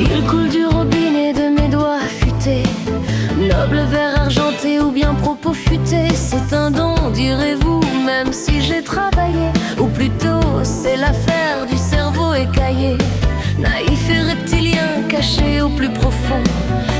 Il coule du robinet de mes doigts affûtés, noble verre argenté ou bien propos futés. C'est un don, direz-vous, même si j'ai travaillé, ou plutôt c'est l'affaire du cerveau écaillé. Naïf et reptilien, caché au plus profond,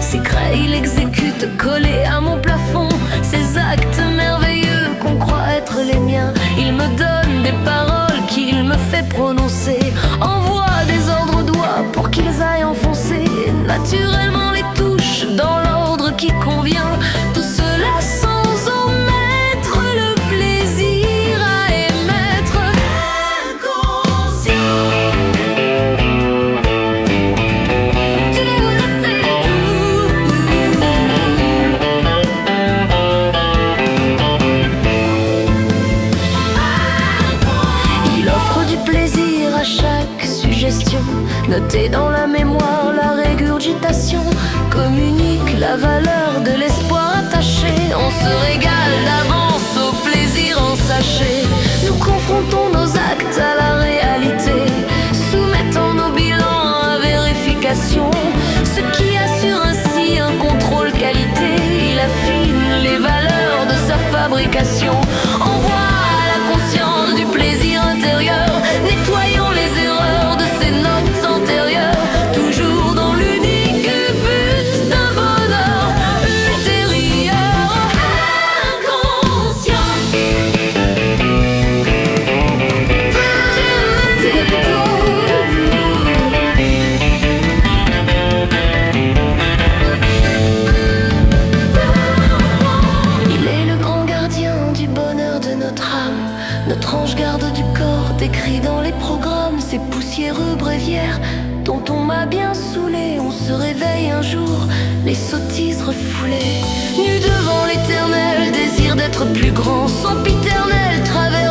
secret il exécute collé à mon plafond. Ces actes merveilleux qu'on croit être les miens, il me donne des paroles qu'il me fait prononcer, envoie des ordres au doigt pour qu'ils aillent enfoncer naturellement les touches dans l'ordre qui convient. Tout cela sans omettre le plaisir à émettre inconscient. Il offre du plaisir à chaque suggestion, notée dans la mémoire la régurgitation, communique la valeur de l'espoir attaché. On se régale d'avance au plaisir en sachet. Nous confrontons nos actes à la réalité, soumettant nos bilans à vérification, ce qui assure ainsi un contrôle qualité. Il affine les valeurs de sa fabrication, envoie à la conscience du plaisir intérieur, nettoyant les erreurs de ses notes antérieures, toujours dans l'unique but d'un bonheur ultérieur inconscient. Il est le grand gardien du bonheur de notre âme, notre ange garde du corps décrit dans les programmes. Ces poussiéreux bréviaires dont on m'a bien saoulé, on se réveille un jour, les sottises refoulées, nu devant l'éternel désir d'être plus grand, sempiternel travers